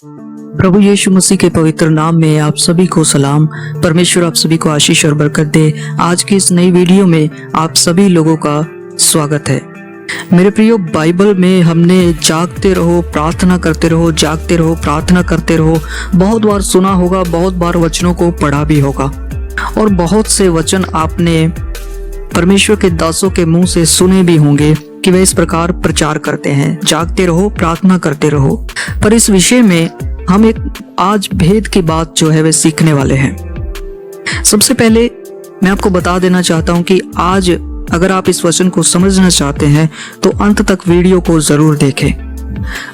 प्रभु यीशु मसीह के पवित्र नाम में आप सभी को सलाम। परमेश्वर आप सभी को आशीष और बरकत दे। आज की इस नई वीडियो में आप सभी लोगों का स्वागत है। मेरे प्रियो, बाइबल में हमने जागते रहो, प्रार्थना करते रहो, जागते रहो, प्रार्थना करते रहो बहुत बार सुना होगा, बहुत बार वचनों को पढ़ा भी होगा और बहुत से वचन आपने परमेश्वर के दासों के मुंह से सुने भी होंगे कि वे इस प्रकार प्रचार करते हैं, जागते रहो, प्रार्थना करते रहो। पर इस विषय में हम एक आज भेद की बात जो है वे सीखने वाले हैं। सबसे पहले मैं आपको बता देना चाहता हूं कि आज अगर आप इस वचन को समझना चाहते हैं तो अंत तक वीडियो को जरूर देखें।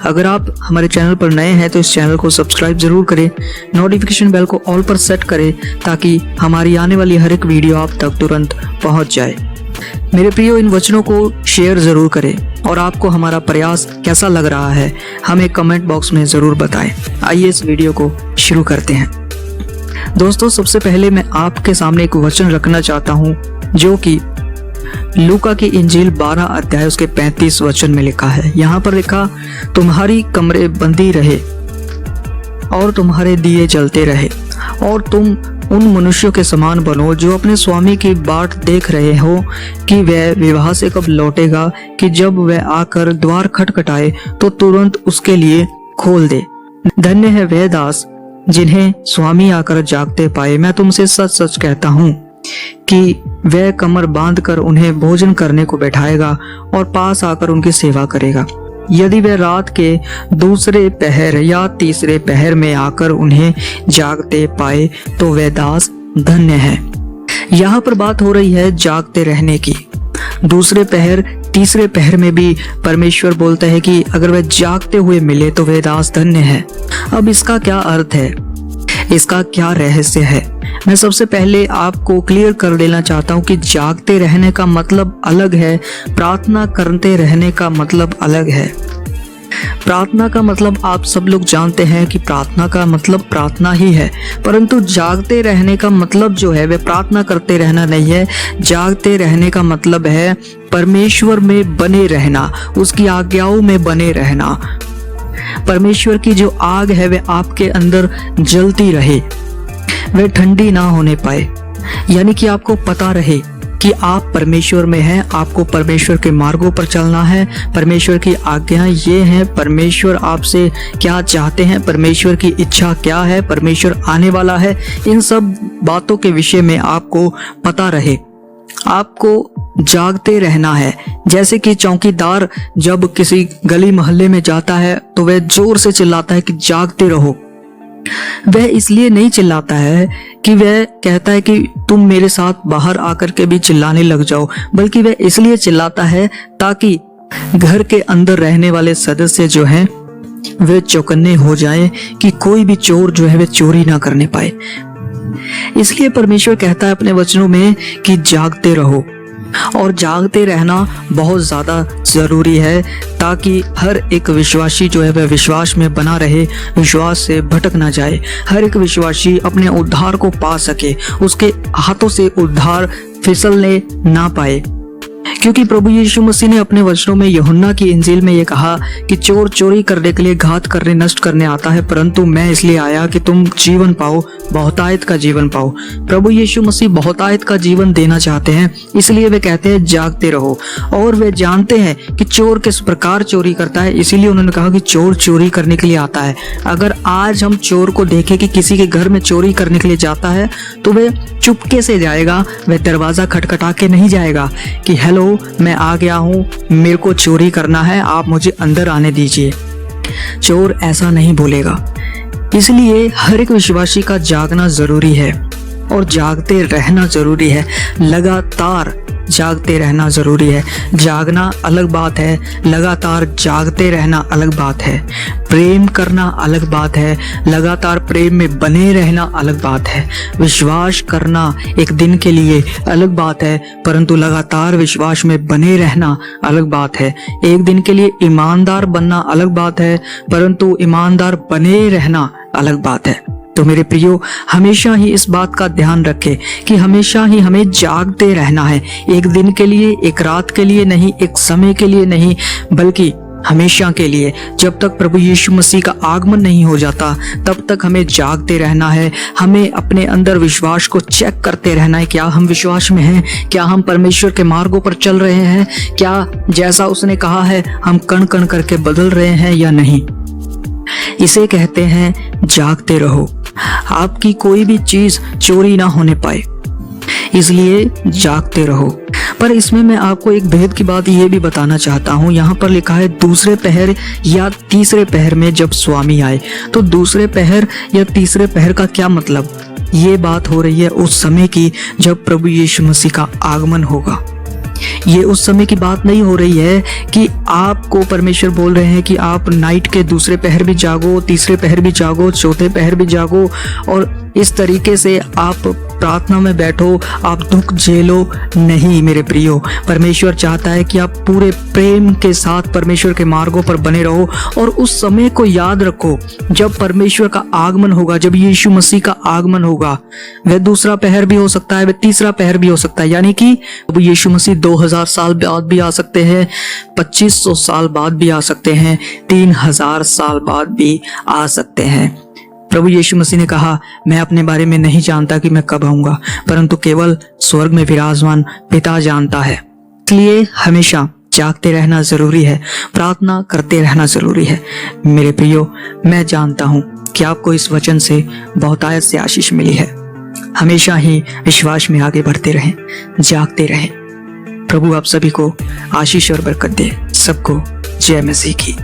अगर आप हमारे चैनल पर नए हैं तो इस चैनल को सब्सक्राइब जरूर करें, नोटिफिकेशन बेल को ऑल पर सेट करें ताकि हमारी आने वाली हर एक वीडियो आप तक तुरंत पहुंच जाए। मेरे प्रियो, इन वचनों को शेयर जरूर करें और आपको हमारा प्रयास कैसा लग रहा है हमें कमेंट बॉक्स में जरूर बताएं। आइए इस वीडियो को शुरू करते हैं। दोस्तों, सबसे पहले मैं आपके सामने एक वचन रखना चाहता हूं जो कि लूका की इंजील 12 अध्याय उसके 35 वचन में लिखा है। यहाँ पर लिखा, तुम्हारी कमरे बंदी रहे और तुम्हारे दिए जलते रहे और तुम उन मनुष्यों के समान बनो जो अपने स्वामी की बाट देख रहे हो कि वह विवाह से कब लौटेगा, कि जब वह आकर द्वार खटखटाए तो तुरंत उसके लिए खोल दे। धन्य है वह दास जिन्हें स्वामी आकर जागते पाए। मैं तुमसे सच सच कहता हूँ कि वह कमर बांधकर उन्हें भोजन करने को बैठाएगा और पास आकर उनकी सेवा करेगा। यदि वह रात के दूसरे पहर या तीसरे पहर में आकर उन्हें जागते पाए तो वह दास धन्य है। यहाँ पर बात हो रही है जागते रहने की। दूसरे पहर, तीसरे पहर में भी परमेश्वर बोलता है कि अगर वह जागते हुए मिले तो वह दास धन्य है। अब इसका क्या अर्थ है, इसका क्या रहस्य है, मैं सबसे पहले आपको क्लियर कर देना चाहता हूँ कि जागते रहने का मतलब अलग है, प्रार्थना करते रहने का मतलब अलग है। प्रार्थना का मतलब आप सब लोग जानते हैं कि प्रार्थना का मतलब प्रार्थना ही है, परंतु जागते रहने का मतलब जो है वह प्रार्थना करते रहना नहीं है। जागते रहने का मतलब है परमेश्वर में बने रहना, उसकी आज्ञाओं में बने रहना। परमेश्वर की जो आग है वह आपके अंदर जलती रहे, वह ठंडी ना होने पाए। यानी कि आपको पता रहे कि आप परमेश्वर में हैं, आपको परमेश्वर के मार्गों पर चलना है, परमेश्वर की आज्ञा ये हैं, परमेश्वर आपसे क्या चाहते हैं, परमेश्वर की इच्छा क्या है, परमेश्वर आने वाला है। इन सब बातों के विषय में आपको पता रहे। आपको जागते रहना है। जैसे कि चौकीदार जब किसी गली मोहल्ले में जाता है तो वह जोर से चिल्लाता है कि जागते रहो। वह इसलिए नहीं चिल्लाता है कि वह कहता है कि तुम मेरे साथ बाहर आकर के भी चिल्लाने लग जाओ, बल्कि वह इसलिए चिल्लाता है ताकि घर के अंदर रहने वाले सदस्य जो हैं वे चौकन्ने हो जाएं कि कोई भी चोर जो है वह चोरी ना करने पाए। इसलिए परमेश्वर कहता है अपने वचनों में कि जागते रहो, और जागते रहना बहुत ज़्यादा ज़रूरी है ताकि हर एक विश्वासी जो है वह विश्वास में बना रहे, विश्वास से भटक ना जाए। हर एक विश्वासी अपने उद्धार को पा सके, उसके हाथों से उद्धार फिसलने ना पाए। क्योंकि प्रभु यीशु मसीह ने अपने वचनों में यूहन्ना की इंजील में ये कहा कि चोर चोरी करने के लिए, घात करने, नष्ट करने आता है, परंतु मैं इसलिए आया कि तुम जीवन पाओ, बहुतायत का जीवन पाओ। प्रभु यीशु मसीह बहुतायत का जीवन देना चाहते हैं, इसलिए वे कहते हैं जागते रहो। और वे जानते हैं कि चोर किस प्रकार चोरी करता है, इसीलिए उन्होंने कहा कि चोर चोरी करने के लिए आता है। अगर आज हम चोर को देखें कि किसी के घर में चोरी करने के लिए जाता है तो वह चुपके से जाएगा, वह दरवाजा खटखटा के नहीं जाएगा कि हेलो मैं आ गया हूँ, मेरे को चोरी करना है, आप मुझे अंदर आने दीजिए। चोर ऐसा नहीं बोलेगा। इसलिए हर एक विश्वासी का जागना जरूरी है और जागते रहना जरूरी है। लगातार जागते रहना जरूरी है। जागना अलग बात है, लगातार जागते रहना अलग बात है। प्रेम करना अलग बात है, लगातार प्रेम में बने रहना अलग बात है। विश्वास करना एक दिन के लिए अलग बात है, परंतु लगातार विश्वास में बने रहना अलग बात है। एक दिन के लिए ईमानदार बनना अलग बात है, परंतु ईमानदार बने रहना अलग बात है। तो मेरे प्रियो, हमेशा ही इस बात का ध्यान रखें कि हमेशा ही हमें जागते रहना है। एक दिन के लिए, एक रात के लिए नहीं, एक समय के लिए नहीं, बल्कि हमेशा के लिए। जब तक प्रभु यीशु मसीह का आगमन नहीं हो जाता तब तक हमें जागते रहना है। हमें अपने अंदर विश्वास को चेक करते रहना है, क्या हम विश्वास में हैं, क्या हम परमेश्वर के मार्गों पर चल रहे हैं, क्या जैसा उसने कहा है हम कण कण करके बदल रहे हैं या नहीं। इसे कहते हैं जागते रहो। आपकी कोई भी चीज चोरी ना होने पाए, इसलिए जागते रहो। पर इसमें मैं आपको एक भेद की बात ये भी बताना चाहता हूँ। यहाँ पर लिखा है दूसरे पहर या तीसरे पहर में जब स्वामी आए। तो दूसरे पहर या तीसरे पहर का क्या मतलब? ये बात हो रही है उस समय की जब प्रभु यीशु मसीह का आगमन होगा। ये उस समय की बात नहीं हो रही है कि आपको परमेश्वर बोल रहे हैं कि आप नाइट के दूसरे पहर भी जागो, तीसरे पहर भी जागो, चौथे पहर भी जागो और इस तरीके से आप प्रार्थना में बैठो, आप दुख झेलो। नहीं मेरे प्रियो, परमेश्वर चाहता है कि आप पूरे प्रेम के साथ परमेश्वर के मार्गों पर बने रहो और उस समय को याद रखो जब परमेश्वर का आगमन होगा, जब यीशु मसीह का आगमन होगा। वह दूसरा पहर भी हो सकता है, वह तीसरा पहर भी हो सकता है, यानी कि अब यीशु मसीह 2000 साल बाद भी आ सकते हैं, 2500 साल बाद भी आ सकते हैं, 3000 साल बाद भी आ सकते हैं। प्रभु यीशु मसीह ने कहा, मैं अपने बारे में नहीं जानता कि मैं कब आऊंगा, परंतु केवल स्वर्ग में विराजमान पिता जानता है। इसलिए हमेशा जागते रहना जरूरी है, प्रार्थना करते रहना जरूरी है। मेरे प्रियो, मैं जानता हूं कि आपको इस वचन से बहुतायत से आशीष मिली है। हमेशा ही विश्वास में आगे बढ़ते रहें, जागते रहें। प्रभु आप सभी को आशीष और बरकत दे। सबको जय मसीह की।